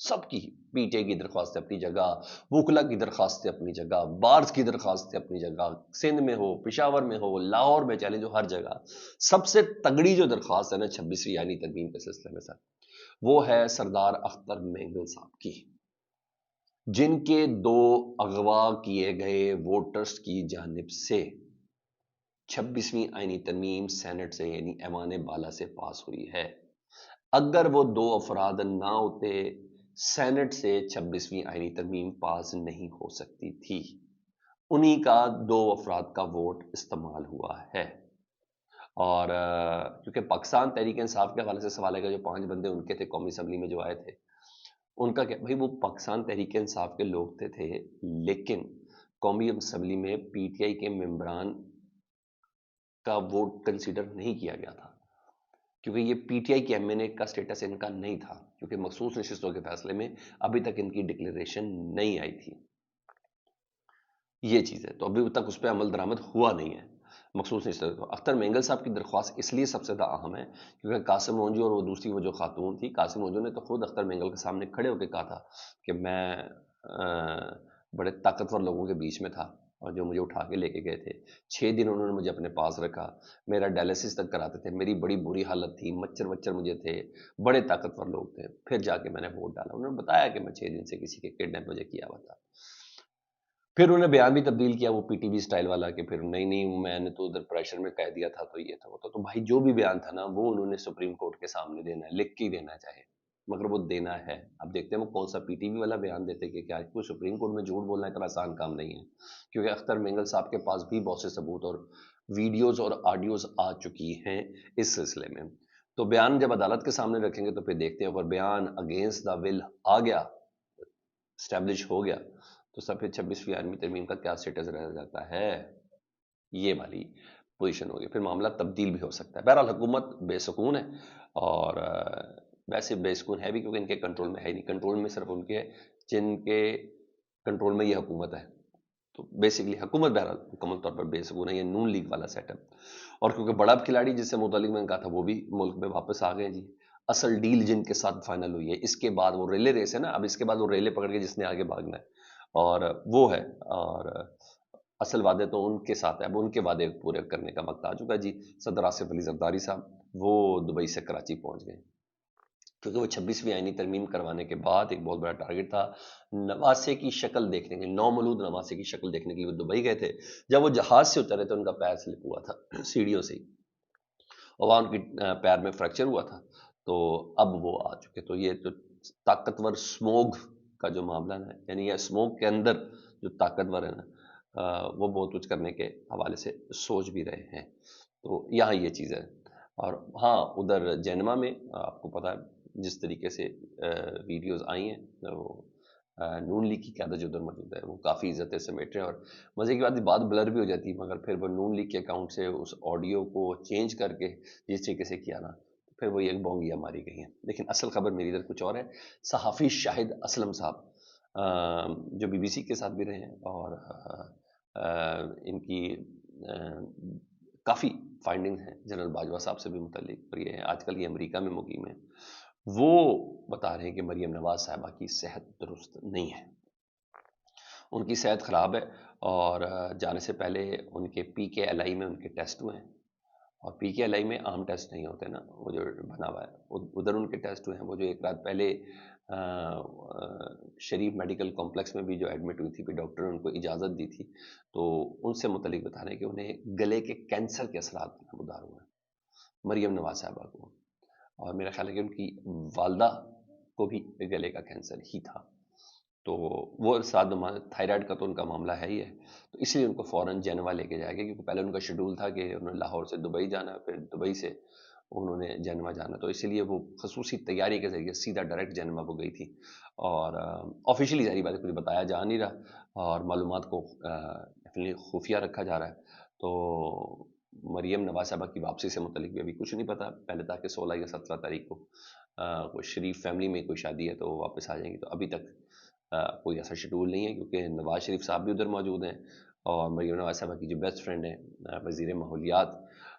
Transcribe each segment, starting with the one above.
سب کی، P T I کی درخواستیں اپنی جگہ، وکلا کی درخواستیں اپنی جگہ، بارز کی درخواستیں اپنی جگہ، سندھ میں ہو، پشاور میں ہو، لاہور میں چلے جو، ہر جگہ سب سے تگڑی جو درخواست ہے نا 26ویں یعنی ترمیم کے سلسلے میں سر، وہ ہے سردار اختر مینگل صاحب کی، جن کے 2 اغوا کیے گئے ووٹرز کی جانب سے 26ویں آئینی ترمیم سینٹ سے یعنی ایوان بالا سے پاس ہوئی ہے۔ اگر وہ 2 افراد نہ ہوتے، سینٹ سے 26ویں آئینی ترمیم پاس نہیں ہو سکتی تھی۔ انہی کا 2 افراد کا ووٹ استعمال ہوا ہے۔ اور کیونکہ پاکستان تحریک انصاف کے حوالے سے سوال ہے کہ جو 5 بندے ان کے تھے قومی اسمبلی میں جو آئے تھے، ان کا کیا بھائی، وہ پاکستان تحریک انصاف کے لوگ تھے، لیکن قومی اسمبلی میں پی ٹی آئی کے ممبران کا ووٹ کنسیڈر نہیں کیا گیا تھا، کیونکہ یہ پی ٹی آئی کے ایم این اے کا سٹیٹس ان کا نہیں تھا، کیونکہ مخصوص نشستوں کے فیصلے میں ابھی تک ان کی ڈکلیریشن نہیں آئی تھی۔ یہ چیز ہے، تو ابھی تک اس پہ عمل درآمد ہوا نہیں ہے مخصوص نشستوں۔ تو اختر مینگل صاحب کی درخواست اس لیے سب سے زیادہ اہم ہے کیونکہ قاسم اونجو اور وہ دوسری وہ جو خاتون تھی، قاسم اونجو نے تو خود اختر مینگل کے سامنے کھڑے ہو کے کہا تھا کہ میں بڑے طاقتور لوگوں کے بیچ میں تھا اور جو مجھے اٹھا کے لے کے گئے تھے، 6 دن انہوں نے مجھے اپنے پاس رکھا، میرا ڈائلسس تک کراتے تھے، میری بڑی بری حالت تھی، مچھر وچر مجھے تھے، بڑے طاقتور لوگ تھے، پھر جا کے میں نے ووٹ ڈالا۔ انہوں نے بتایا کہ میں 6 دن سے کسی کے کڈنیپ مجھے کیا ہوا تھا۔ پھر انہوں نے بیان بھی تبدیل کیا وہ پی ٹی وی سٹائل والا کہ پھر نہیں میں نے تو ادھر پریشر میں کہہ دیا تھا تو یہ تھا وہ تھا۔ تو بھائی جو بھی بیان تھا نا وہ انہوں نے سپریم کورٹ کے سامنے دینا ہے، لکھ کے ہی دینا چاہے، مگر وہ دینا ہے۔ اب دیکھتے ہیں وہ کون سا پی ٹی وی والا بیان دیتے کہ کیا کوئی سپریم کورٹ میں جھوٹ بولنا اتنا آسان کام نہیں ہے، کیونکہ اختر مینگل صاحب کے پاس بھی بہت سے ثبوت اور ویڈیوز اور آڈیوز آ چکی ہیں اس سلسلے میں۔ تو بیان جب عدالت کے سامنے رکھیں گے تو پھر دیکھتے ہیں، اگر بیان اگینسٹ دا ول آ گیا، اسٹیبلش ہو گیا، تو سب پھر 26ویں عالمی ترمیم کا کیا سٹیٹس رہ جاتا ہے، یہ والی پوزیشن ہوگی، پھر معاملہ تبدیل بھی ہو سکتا ہے۔ بہرحال حکومت بے سکون ہے، اور ویسے بے سکون ہے بھی کیونکہ ان کے کنٹرول میں ہے نہیں، کنٹرول میں صرف ان کے جن کے کنٹرول میں یہ حکومت ہے، تو بیسیکلی حکومت بہرحال مکمل طور پر بے سکون ہے، یہ نون لیگ والا سیٹ اپ۔ اور کیونکہ بڑا کھلاڑی جس سے متعلق میں نے کہا تھا وہ بھی ملک میں واپس آ گئے جی، اصل ڈیل جن کے ساتھ فائنل ہوئی ہے، اس کے بعد وہ ریلے ریس ہے نا، اب اس کے بعد وہ ریلے پکڑ کے جس نے آگے بھاگنا ہے اور وہ ہے، اور اصل وعدے تو ان کے ساتھ ہے، اب ان کے وعدے پورے کرنے کا وقت آ چکا جی۔ صدر آصف علی زرداری صاحب وہ دبئی سے کراچی پہنچ گئے، کیونکہ وہ 26ویں آئینی ترمیم کروانے کے بعد ایک بہت بڑا ٹارگٹ تھا نواسے کی شکل دیکھنے کے لیے، نومولود نواسے کی شکل دیکھنے کے لیے وہ دبئی گئے تھے۔ جب وہ جہاز سے اترے تو ان کا پیر سلپ ہوا تھا سیڑھیوں سے ہی، اور وہاں ان کی پیر میں فریکچر ہوا تھا، تو اب وہ آ چکے۔ تو یہ تو طاقتور سموگ کا جو معاملہ ہے، یعنی یہ سموگ کے اندر جو طاقتور ہے نا، وہ بہت کچھ کرنے کے حوالے سے سوچ بھی رہے ہیں، تو یہاں یہ چیز ہے۔ اور ہاں ادھر جینما میں آپ کو پتا ہے جس طریقے سے ویڈیوز آئی ہیں، وہ نون لیگ کی قیادت جو ادھر موجود ہے وہ کافی عزتیں سمیٹ رہے ہیں، اور مزے کی بات بلر بھی ہو جاتی ہے، مگر پھر وہ نون لیگ کے اکاؤنٹ سے اس آڈیو کو چینج کر کے جس طریقے سے کیا نا، پھر وہ ایک بونگیاں ماری گئی ہیں۔ لیکن اصل خبر میری ادھر کچھ اور ہے۔ صحافی شاہد اسلم صاحب جو بی بی سی کے ساتھ بھی رہے ہیں اور ان کی کافی فائنڈنگ ہیں جنرل باجوہ صاحب سے بھی متعلق، اور یہ آج کل یہ امریکہ میں مقیم ہیں، وہ بتا رہے ہیں کہ مریم نواز صاحبہ کی صحت درست نہیں ہے، ان کی صحت خراب ہے، اور جانے سے پہلے ان کے پی کے ایل آئی میں ان کے ٹیسٹ ہوئے ہیں، اور پی کے ایل آئی میں عام ٹیسٹ نہیں ہوتے نا، وہ جو بنا ہوا ہے ادھر ان کے ٹیسٹ ہوئے ہیں۔ وہ جو ایک رات پہلے شریف میڈیکل کمپلیکس میں بھی جو ایڈمٹ ہوئی تھی، پھر ڈاکٹر نے ان کو اجازت دی تھی، تو ان سے متعلق بتا رہے ہیں کہ انہیں گلے کے کینسر کے اثرات نمودار ہوئے ہیں مریم نواز صاحبہ کو، اور میرا خیال ہے کہ ان کی والدہ کو بھی گلے کا کینسر ہی تھا، تو وہ ساتھ تھائرائڈ کا تو ان کا معاملہ ہے ہی ہے، تو اس لیے ان کو فوراً جینوا لے کے جائے گا، کیونکہ پہلے ان کا شیڈول تھا کہ انہوں نے لاہور سے دبئی جانا، پھر دبئی سے انہوں نے جینوا جانا، تو اسی لیے وہ خصوصی تیاری کے ذریعے سیدھا ڈائریکٹ جینوا وہ گئی تھی، اور آفیشیلی ظاہری بات ہے کچھ بتایا جا نہیں رہا اور معلومات کو خفیہ رکھا جا رہا ہے، تو مریم نواز صاحبہ کی واپسی سے متعلق بھی ابھی کچھ نہیں پتا، پہلے تھا کہ 16 یا 17 تاریخ کو کوئی شریف فیملی میں کوئی شادی ہے تو وہ واپس آ جائیں گی، تو ابھی تک کوئی ایسا شیڈول نہیں ہے، کیونکہ نواز شریف صاحب بھی ادھر موجود ہیں، اور مریم نواز صاحبہ کی جو بیسٹ فرینڈ ہیں وزیر ماحولیات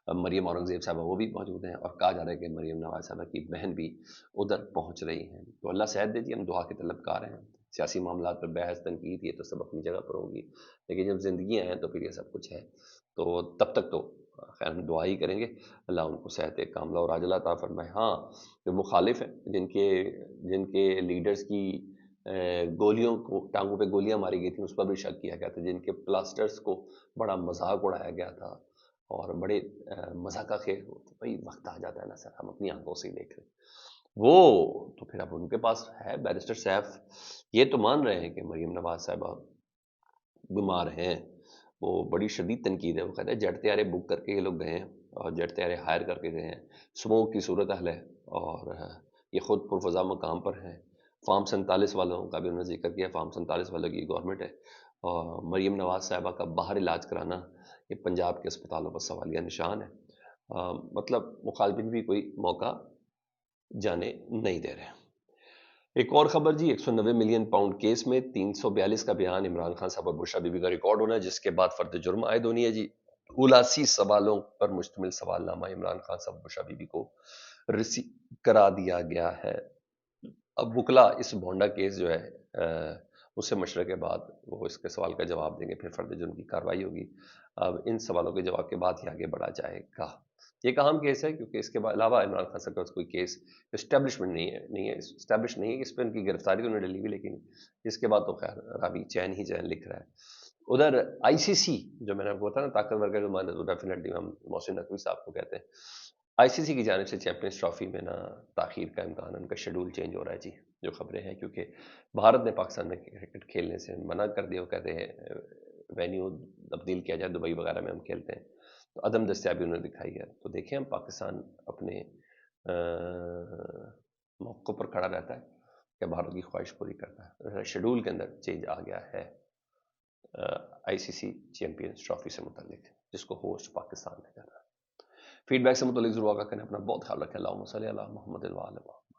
مریم اورنگزیب صاحبہ وہ بھی موجود ہیں، اور کہا جا رہا ہے کہ مریم نواز صاحبہ کی بہن بھی ادھر پہنچ رہی ہیں. تو اللہ صحت دے جی، ہم دعا کے طلبگار ہیں. سیاسی معاملات پر بحث تنقید یہ تو سب اپنی جگہ پر ہوگی، لیکن جب زندگیاں ہیں تو پھر یہ سب کچھ ہے. تو تب تک تو خیر ہم دعا ہی کریں گے، اللہ ان کو صحت کاملہ اور عاجلہ عطا فرمائے. ہاں جو مخالف ہیں، جن کے لیڈرز کی گولیوں کو ٹانگوں پہ گولیاں ماری گئی تھیں، اس پر بھی شک کیا گیا تھا، جن کے پلاسٹرز کو بڑا مذاق اڑایا گیا تھا اور بڑے مذاق کا خیر ہو، تو بھائی وقت آ جاتا ہے نا سر، ہم اپنی آنکھوں سے ہی دیکھ رہے ہیں. وہ تو پھر اب ان کے پاس ہے. بیرسٹر سیف یہ تو مان رہے ہیں کہ مریم نواز صاحبہ بیمار ہیں، وہ بڑی شدید تنقید ہے. وہ کہتے ہیں جیٹ طیارے بک کر کے یہ لوگ گئے ہیں اور جیٹ طیارے ہائر کر کے گئے ہیں، اسموک کی صورت حال ہے، اور یہ خود پرفضا مقام پر ہیں. فارم 47 والوں کا بھی انہوں نے ذکر کیا. فارم 47 والوں کی گورنمنٹ ہے، اور مریم نواز صاحبہ کا باہر علاج کرانا یہ پنجاب کے اسپتالوں پر سوالیہ نشان ہے. مطلب مخالفین بھی کوئی موقع جانے نہیں دے رہے. ایک اور خبر جی، 190 ملین پاؤنڈ کیس میں 342 کا بیان عمران خان صاحب اور بشرا بی بی کا ریکارڈ ہونا ہے، جس کے بعد فرد جرم عائد ہونی ہے جی. 79 سوالوں پر مشتمل سوال نامہ عمران خان صاحب بشرا بی بی کو ریسیو کرا دیا گیا ہے. اب وکلا اس بھونڈا کیس جو ہے اس سے مشورے کے بعد وہ اس کے سوال کا جواب دیں گے، پھر فرد جرم کی کارروائی ہوگی. اب ان سوالوں کے جواب کے بعد ہی آگے بڑھا جائے گا. یہ ایک اہم کیس ہے، کیونکہ اس کے علاوہ عمران خان صاحب کا کوئی کیس اسٹیبلشمنٹ نہیں ہے اسٹیبلش نہیں ہے. اس پہ ان کی گرفتاری تو انہوں نے لی ہوئی، لیکن اس کے بعد تو خیر راوی چین ہی چین لکھ رہا ہے. ادھر آئی سی سی جو میں نے آپ کو بتایا نا طاقتور کا جو مانا، تو ڈیفینیٹلی ہم محسن نقوی صاحب کو کہتے ہیں. آئی سی سی کی جانب سے چیمپئنز ٹرافی میں نا تاخیر کا امکان، ان کا شیڈول چینج ہو رہا ہے جی، جو خبریں ہیں، کیونکہ بھارت نے پاکستان میں کرکٹ کھیلنے سے منع کر دیا. وہ کہتے ہیں وینیو تبدیل کیا جائے، دبئی وغیرہ میں ہم کھیلتے ہیں، تو عدم دستیابی انہوں نے دکھائی ہے. تو دیکھیں ہم پاکستان اپنے موقع پر کھڑا رہتا ہے کہ بھارت کی خواہش پوری کرتا ہے. شیڈول کے اندر چینج آ گیا ہے آئی سی سی چیمپئنز ٹرافی سے متعلق، جس کو ہوسٹ پاکستان نے کرنا. فیڈ بیک سے متعلق ضرور آگاہ کریں. اپنا بہت خیال رکھیں. اللہم صلی علی محمد و علی محمد.